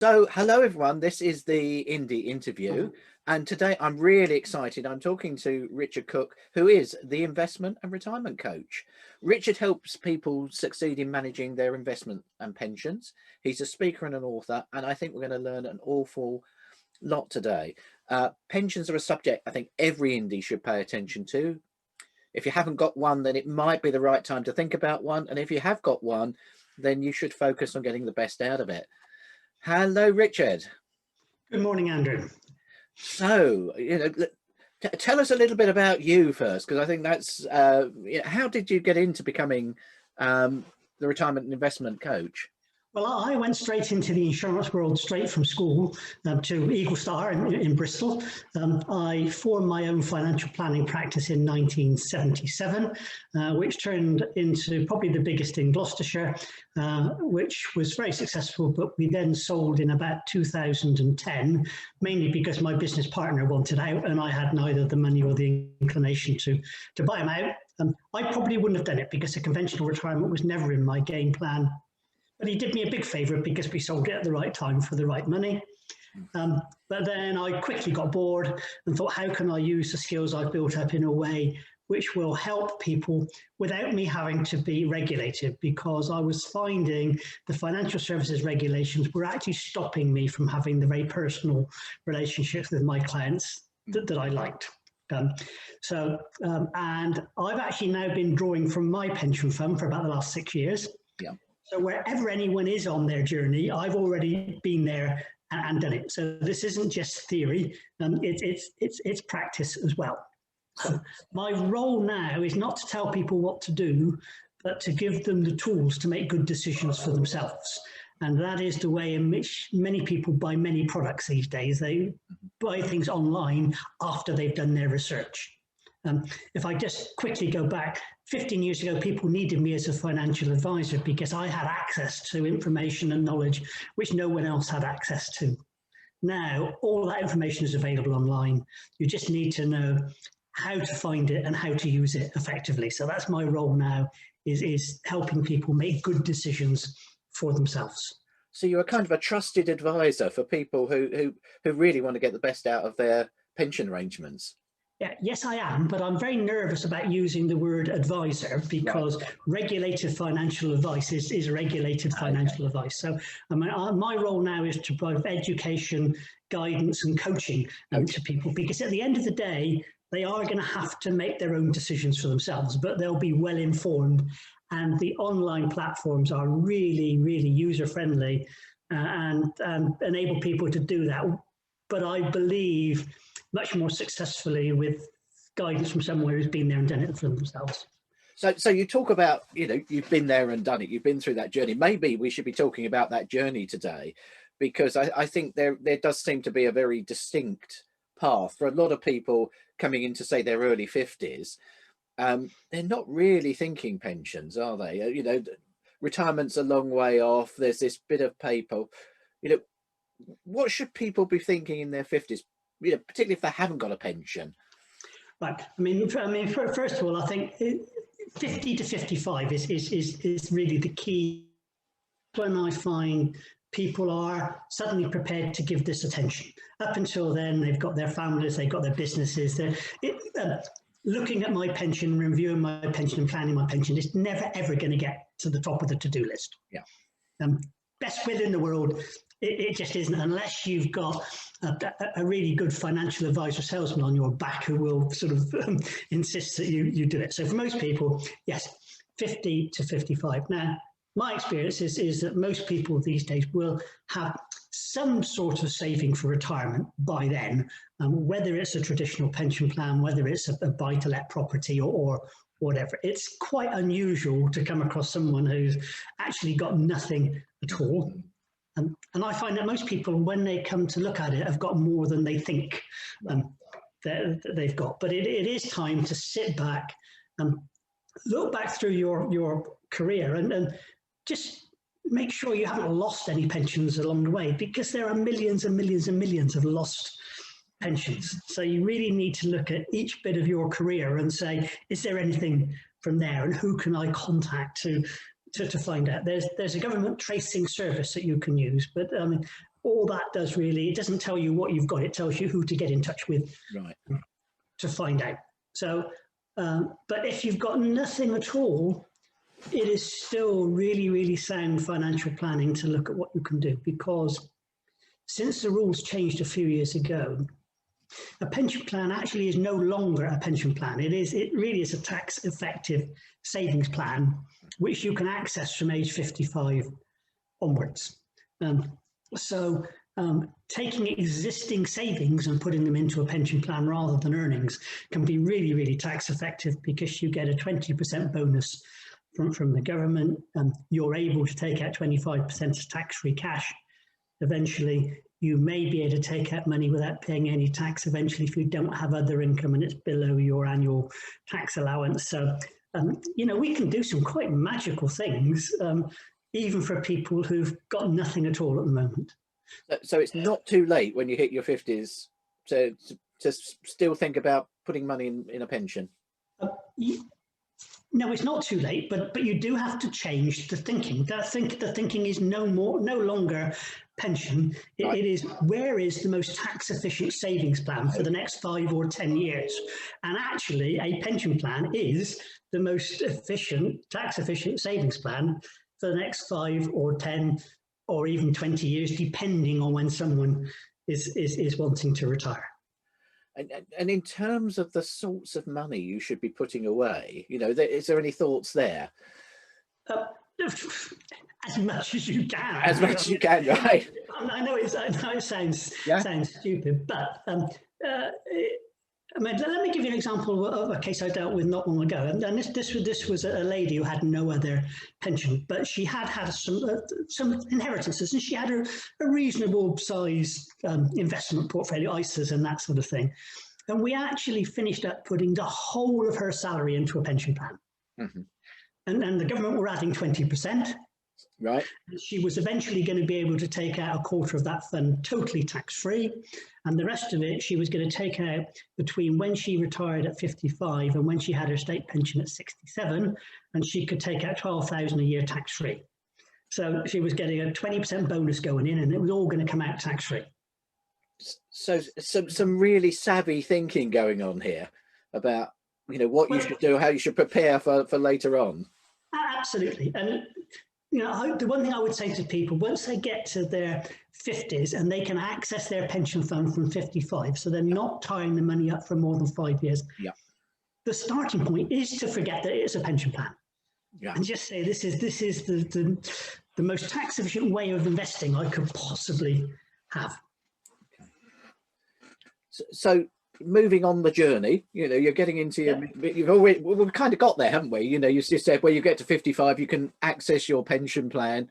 So, hello everyone. This is the Indie interview, and today I'm really excited. I'm talking to Richard Cook, who is the investment and retirement coach. Richard helps people succeed in managing their investment and pensions. He's a speaker and an author, and I think we're going to learn an awful lot today. Pensions are a subject I think every indie should pay attention to. If you haven't got one, then it might be the right time to think about one, and if you have got one, then you should focus on getting the best out of it. Hello, Richard. Good morning, Andrew. So, tell us a little bit about you first, because I think that's how did you get into becoming the retirement and investment coach? Well, I went straight into the insurance world straight from school to Eagle Star in Bristol. I formed my own financial planning practice in 1977, which turned into probably the biggest in Gloucestershire, which was very successful, but we then sold in about 2010, mainly because my business partner wanted out and I had neither the money or the inclination to buy him out. I probably wouldn't have done it because a conventional retirement was never in my game plan. But he did me a big favour because we sold it at the right time for the right money. But then I quickly got bored and thought, how can I use the skills I've built up in a way which will help people without me having to be regulated? Because I was finding the financial services regulations were actually stopping me from having the very personal relationships with my clients that I liked. And I've actually now been drawing from my pension fund for about the last 6 years. Yeah. So wherever anyone is on their journey, I've already been there and done it. So this isn't just theory, it's practice as well. So my role now is not to tell people what to do, but to give them the tools to make good decisions for themselves. And that is the way in which many people buy many products these days. They buy things online after they've done their research. If I just quickly go back, 15 years ago, people needed me as a financial advisor because I had access to information and knowledge which no one else had access to. Now, all that information is available online. You just need to know how to find it and how to use it effectively. So that's my role now, is helping people make good decisions for themselves. So you're kind of a trusted advisor for people who really want to get the best out of their pension arrangements. Yeah, yes, I am, but I'm very nervous about using the word advisor because regulated financial advice is regulated financial advice. So my role now is to provide education, guidance and coaching to people, because at the end of the day, they are going to have to make their own decisions for themselves, but they'll be well informed. And the online platforms are really, really user-friendly and enable people to do that. But I believe much more successfully with guidance from someone who's been there and done it for themselves. So you talk about, you've been there and done it. You've been through that journey. Maybe we should be talking about that journey today, because I think there does seem to be a very distinct path for a lot of people coming into, say, their early 50s. They're not really thinking pensions, are they? Retirement's a long way off. There's this bit of paper. What should people be thinking in their 50s? Particularly if they haven't got a pension. Right. I mean, first of all, I think 50 to 55 is really the key. When I find people are suddenly prepared to give this attention. Up until then, they've got their families, they've got their businesses. Looking at my pension, reviewing my pension and planning my pension is never, ever going to get to the top of the to-do list. Yeah. Best will in the world, it just isn't, unless you've got a really good financial advisor salesman on your back who will sort of insist that you do it. So for most people, yes, 50 to 55. Now, my experience is that most people these days will have some sort of saving for retirement by then, whether it's a traditional pension plan, whether it's a buy-to-let property or whatever. It's quite unusual to come across someone who's actually got nothing at all. And I find that most people, when they come to look at it, have got more than they think that they've got. But it is time to sit back and look back through your career and just make sure you haven't lost any pensions along the way, because there are millions and millions and millions of lost pensions. So you really need to look at each bit of your career and say, is there anything from there, and who can I contact to find out? There's a government tracing service that you can use, but all that does really, it doesn't tell you what you've got, it tells you who to get in touch with Right. to find out. So, but if you've got nothing at all, it is still really, really sound financial planning to look at what you can do, because since the rules changed a few years ago, a pension plan actually is no longer a pension plan. It really is a tax effective savings plan, which you can access from age 55 onwards. So taking existing savings and putting them into a pension plan rather than earnings can be really, really tax effective, because you get a 20% bonus from the government. You're able to take out 25% as tax-free cash. Eventually, you may be able to take out money without paying any tax eventually if you don't have other income and it's below your annual tax allowance. So, we can do some quite magical things, even for people who've got nothing at all at the moment. So it's not too late when you hit your 50s to still think about putting money in a pension. No, it's not too late, but you do have to change the thinking. The thinking is no longer pension. Right. It is, where is the most tax efficient savings plan for the next 5 or 10 years? And actually, a pension plan is the most efficient, tax efficient savings plan for the next 5 or 10 or even 20 years, depending on when someone is wanting to retire. And in terms of the sorts of money you should be putting away, is there any thoughts there? As much as you can. As much as you can, right? I know it sounds stupid, but let me give you an example of a case I dealt with not long ago. And this was a lady who had no other pension, but she had some inheritances, and she had a reasonable size investment portfolio, ISAs and that sort of thing. And we actually finished up putting the whole of her salary into a pension plan. Mm-hmm. And the government were adding 20%. Right. She was eventually going to be able to take out a quarter of that fund totally tax-free, and the rest of it she was going to take out between when she retired at 55 and when she had her state pension at 67, and she could take out 12,000 a year tax-free. So she was getting a 20% bonus going in, and it was all going to come out tax-free. So some really savvy thinking going on here about what you should do, how you should prepare for later on. Absolutely. And the one thing I would say to people, once they get to their 50s and they can access their pension fund from 55, so they're not tying the money up for more than 5 years. Yeah. The starting point is to forget that it's a pension plan. Yeah. And just say this is the most tax efficient way of investing I could possibly have. Okay. So moving on the journey, you're getting into we've kind of got there, haven't we? You just said where you get to 55 you can access your pension plan.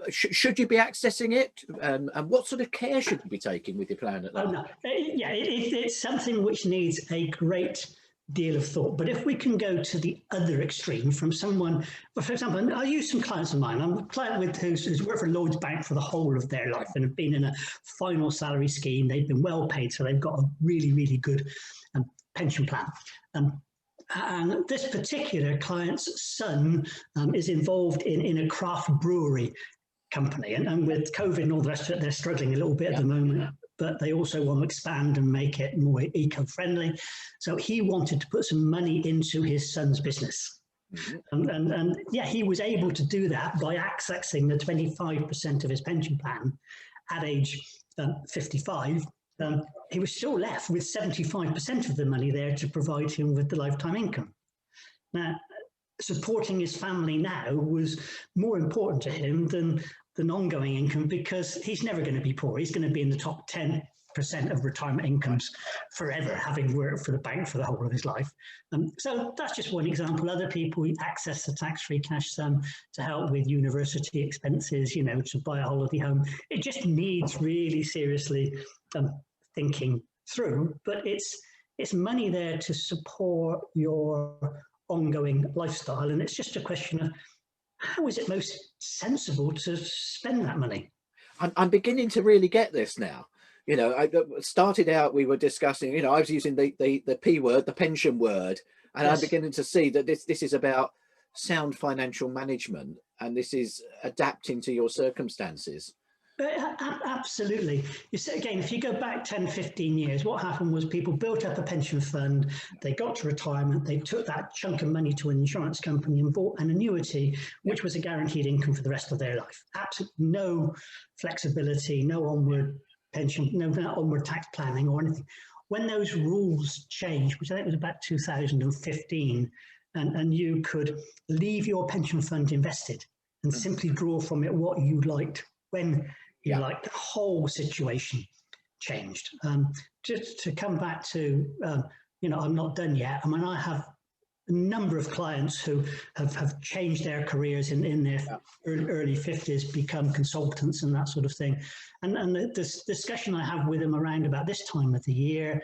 Should you be accessing it, and what sort of care should you be taking with your plan at that? No. It's something which needs a great deal of thought. But if we can go to the other extreme from someone, for example, I use some clients of mine. I'm a client who's worked for Lloyds Bank for the whole of their life and have been in a final salary scheme. They've been well paid, so they've got a really, really good pension plan. And this particular client's son is involved in a craft brewery company. And with COVID and all the rest of it, they're struggling a little bit at the moment. But they also want to expand and make it more eco-friendly. So he wanted to put some money into his son's business. Mm-hmm. And he was able to do that by accessing the 25% of his pension plan at age 55. He was still left with 75% of the money there to provide him with the lifetime income. Now, supporting his family now was more important to him than ongoing income, because he's never going to be poor. He's going to be in the top 10% of retirement incomes forever, having worked for the bank for the whole of his life. So that's just one example. Other people access the tax-free cash sum to help with university expenses, to buy a holiday home. It just needs really seriously thinking through, but it's money there to support your ongoing lifestyle, and it's just a question of how is it most sensible to spend that money? I'm beginning to really get this now. I started out, we were discussing, I was using the P word, the pension word, and yes. I'm beginning to see that this is about sound financial management, and this is adapting to your circumstances. Absolutely. You see, again, if you go back 10, 15 years, what happened was people built up a pension fund, they got to retirement, they took that chunk of money to an insurance company and bought an annuity, which was a guaranteed income for the rest of their life. Absolutely no flexibility, no onward pension, no onward tax planning or anything. When those rules changed, which I think was about 2015, and you could leave your pension fund invested and simply draw from it what you liked when you liked, the whole situation changed. Just to come back to, I'm not done yet. I mean, I have a number of clients who have changed their careers in their early 50s, become consultants and that sort of thing. And this discussion I have with them around about this time of the year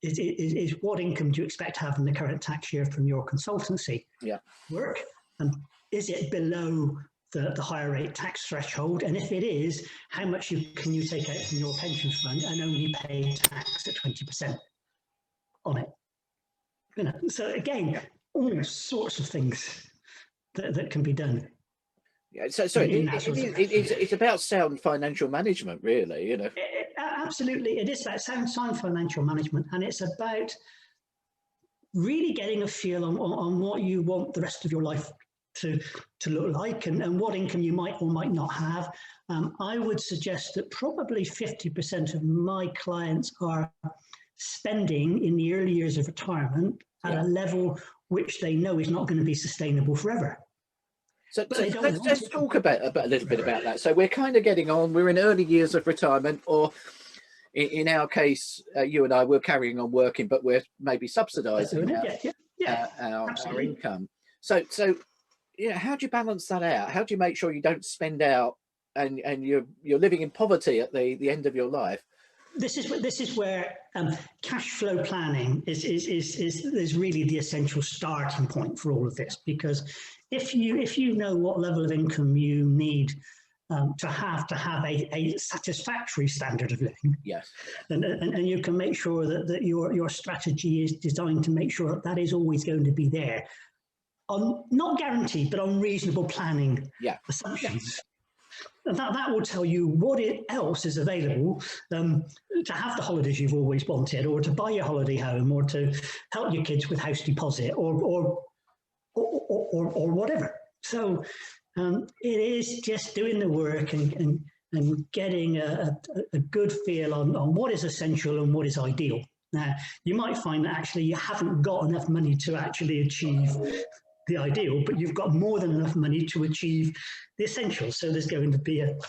is what income do you expect to have in the current tax year from your consultancy work? And is it below the higher rate tax threshold? And if it is, how much can you take out from your pension fund and only pay tax at 20% on it? So again, all sorts of things that can be done. Yeah, so it's about sound financial management, really. Absolutely, it is about sound financial management, and it's about really getting a feel on what you want the rest of your life to look like, and what income you might or might not have. I would suggest that probably 50% of my clients are spending in the early years of retirement at a level which they know is not going to be sustainable forever. So let's talk about a little bit about that. So we're kind of getting on, we're in early years of retirement, or in our case, you and I, we're carrying on working, but we're maybe subsidizing our income. So how do you balance that out? How do you make sure you don't spend out and you're living in poverty at the end of your life? This is where cash flow planning is really the essential starting point for all of this, because if you know what level of income you need to have a satisfactory standard of living, and you can make sure that your strategy is designed to make sure that is always going to be there, on not guaranteed but on reasonable planning assumptions. And that will tell you what else is available to have the holidays you've always wanted, or to buy your holiday home, or to help your kids with house deposit, or whatever. So it is just doing the work and getting a good feel on what is essential and what is ideal. Now, you might find that actually you haven't got enough money to actually achieve the ideal, but you've got more than enough money to achieve the essentials. So there's going to be an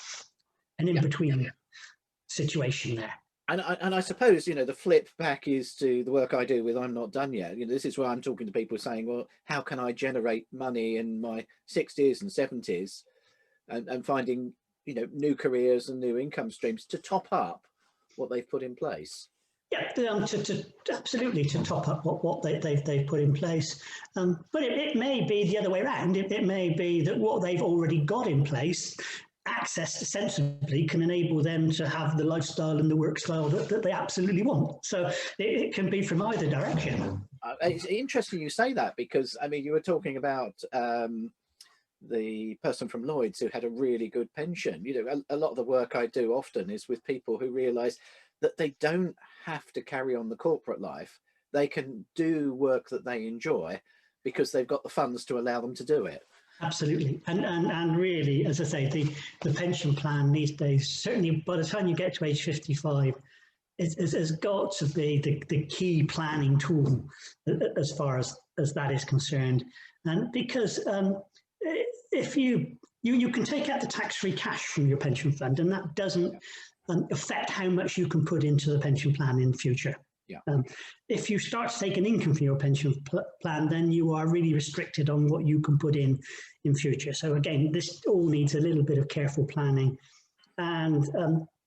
in-between situation there. And I suppose, the flip back is to the work I do with I'm Not Done Yet. This is where I'm talking to people saying, well, how can I generate money in my 60s and 70s and finding, new careers and new income streams to top up what they've put in place? Yeah, absolutely to top up what they've put in place. But it may be the other way around. It may be that what they've already got in place, accessed sensibly, can enable them to have the lifestyle and the work style that they absolutely want. So it can be from either direction. It's interesting you say that, because, you were talking about the person from Lloyd's who had a really good pension. A lot of the work I do often is with people who realise that they don't have to carry on the corporate life. They can do work that they enjoy because they've got the funds to allow them to do it. Absolutely. And really, as I say, the pension plan these days, certainly by the time you get to age 55, has got to be the key planning tool as far as that is concerned. And because if you can take out the tax-free cash from your pension fund, and that doesn't affect how much you can put into the pension plan in the future. If you start to take an income from your pension plan, then you are really restricted on what you can put in future. So again, this all needs a little bit of careful planning, and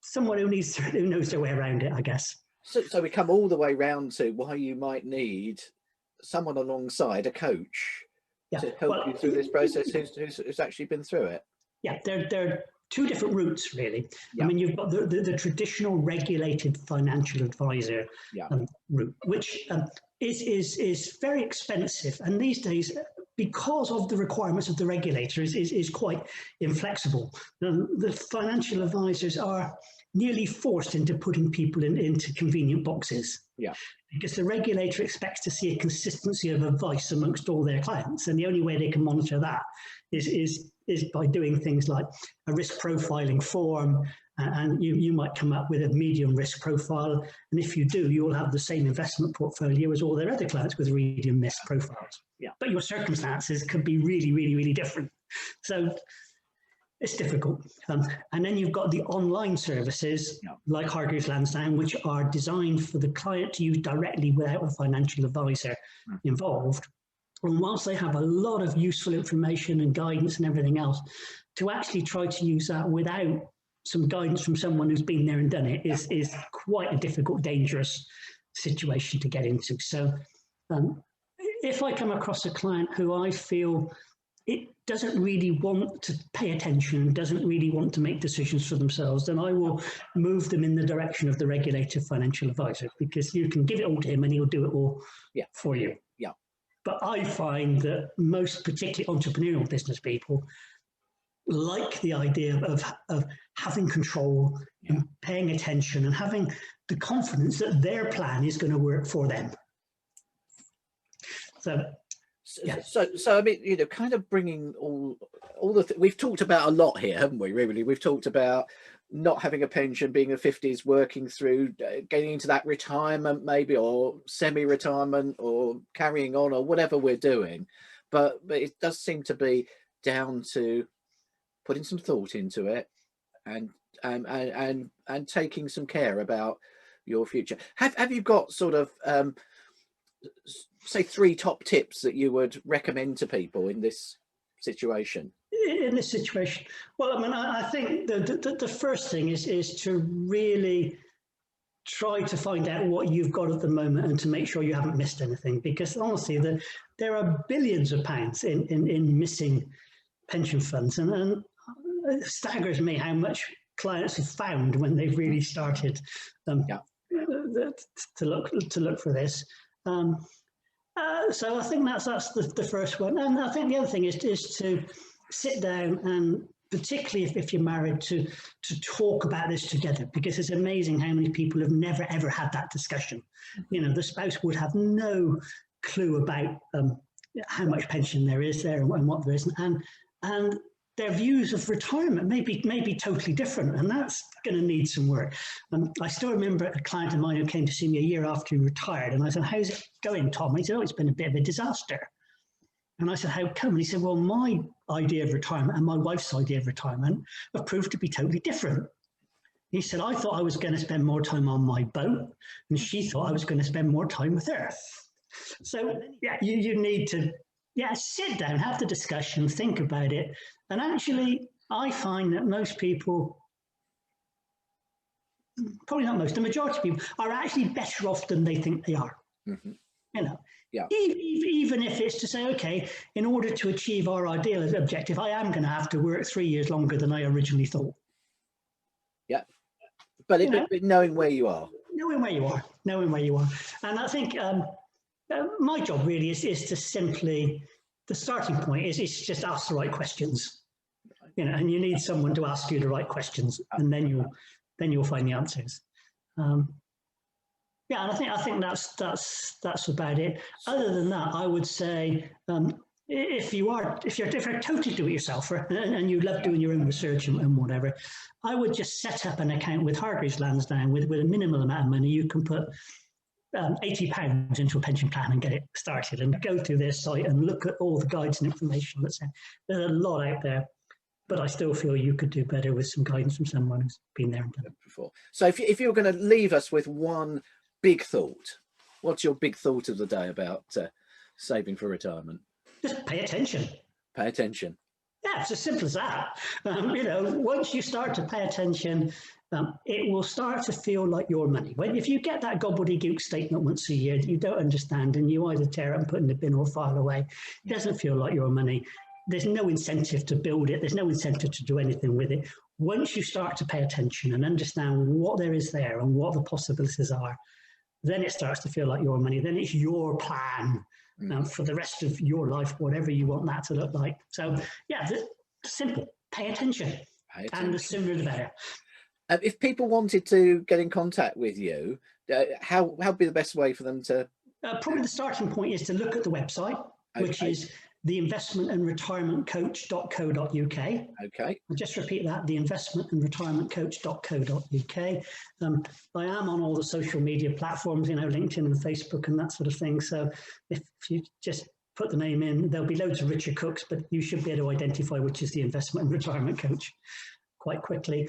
someone who knows their way around it, I guess. So we come all the way round to why you might need someone alongside, a coach, to help you through this process who's actually been through it. Yeah, they're two different routes, really. I mean, you've got the traditional regulated financial advisor route, which is very expensive. And these days, because of the requirements of the regulator, is quite inflexible. The financial advisors are nearly forced into putting people into convenient boxes. Yeah. Because the regulator expects to see a consistency of advice amongst all their clients, and the only way they can monitor that is by doing things like a risk profiling form, and you might come up with a medium risk profile, and if you do, you will have the same investment portfolio as all their other clients with medium risk profiles. Yeah. But your circumstances could be really, really, really different. So it's difficult. And then you've got the online services like Hargreaves Lansdown, which are designed for the client to use directly without a financial advisor involved. And whilst they have a lot of useful information and guidance and everything else, to actually try to use that without some guidance from someone who's been there and done it is quite a difficult, dangerous situation to get into. So if I come across a client who I feel it doesn't really want to pay attention, doesn't really want to make decisions for themselves, then I will move them in the direction of the regulated financial advisor, because you can give it all to him and he'll do it all for you. Yeah. But I find that most, particularly entrepreneurial business people, like the idea of having control and paying attention and having the confidence that their plan is going to work for them. So I mean, you know, kind of bringing all the we've talked about a lot here, haven't we? Really, we've talked about not having a pension, being in the 50s, working through, getting into that retirement maybe, or semi-retirement, or carrying on, or whatever we're doing. But it does seem to be down to putting some thought into it and taking some care about your future. Have you got sort of say 3 top tips that you would recommend to people in this situation? In this situation, well, I mean, I think the first thing is to really try to find out what you've got at the moment and to make sure you haven't missed anything, because honestly, there are billions of pounds in missing pension funds, and it staggers me how much clients have found when they've really started to look for this. So I think that's the first one, and I think the other thing is to sit down, and particularly if you're married, to talk about this together, because it's amazing how many people have never ever had that discussion. You know, the spouse would have no clue about how much pension there is there and what there isn't, and their views of retirement may be totally different, and that's going to need some work. I still remember a client of mine who came to see me a year after he retired, and I said, "How's it going, Tom?" And he said, "Oh, it's been a bit of a disaster." And I said, "How come?" And he said, "Well, my idea of retirement and my wife's idea of retirement have proved to be totally different." He said, "I thought I was going to spend more time on my boat, and she thought I was going to spend more time with her." So yeah, you need to sit down, have the discussion, think about it. And actually, I find that most people, probably not most, the majority of people are actually better off than they think they are. Mm-hmm. You know, yeah. Even if it's to say, okay, in order to achieve our ideal objective, I am going to have to work 3 years longer than I originally thought. Yeah, but knowing where you are. Knowing where you are. And I think my job really is to simply, the starting point is just ask the right questions. You know, and you need someone to ask you the right questions, and then you'll find the answers. And I think that's about it. Other than that, I would say if you're totally do-it-yourselfer and you love doing your own research and whatever, I would just set up an account with Hargreaves Lansdown with a minimal amount of money. You can put £80 into a pension plan and get it started, and go through their site and look at all the guides and information that's there. There's a lot out there, but I still feel you could do better with some guidance from someone who's been there and done it before. So if you're going to leave us with one big thought, what's your big thought of the day about saving for retirement? Just pay attention. Pay attention. Yeah, it's as simple as that. You know, once you start to pay attention, it will start to feel like your money. If you get that gobbledygook statement once a year that you don't understand, and you either tear it and put it in the bin or file away, it doesn't feel like your money. There's no incentive to build it. There's no incentive to do anything with it. Once you start to pay attention and understand what there is there and what the possibilities are, then it starts to feel like your money. Then it's your plan for the rest of your life, whatever you want that to look like. So yeah, simple. Pay attention. And the sooner the better. If people wanted to get in contact with you, how would be the best way for them to? Probably the starting point is to look at the website, which is theinvestmentandretirementcoach.co.uk. Okay. I'll just repeat that, theinvestmentandretirementcoach.co.uk. I am on all the social media platforms, LinkedIn and Facebook and that sort of thing. So if you just put the name in, there'll be loads of Richard Cooks, but you should be able to identify which is the Investment and Retirement Coach quite quickly.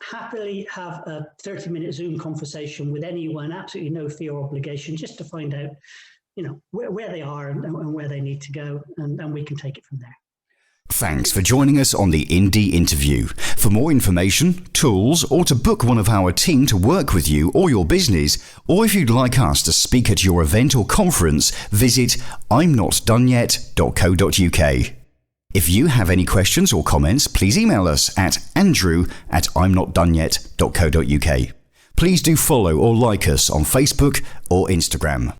Happily have a 30-minute Zoom conversation with anyone, absolutely no fee or obligation, just to find out, where they are and where they need to go, and we can take it from there. Thanks for joining us on the Indie Interview. For more information, tools, or to book one of our team to work with you or your business, or if you'd like us to speak at your event or conference, visit imnotdoneyet.co.uk. If you have any questions or comments, please email us at andrew@imnotdoneyet.co.uk. Please do follow or like us on Facebook or Instagram.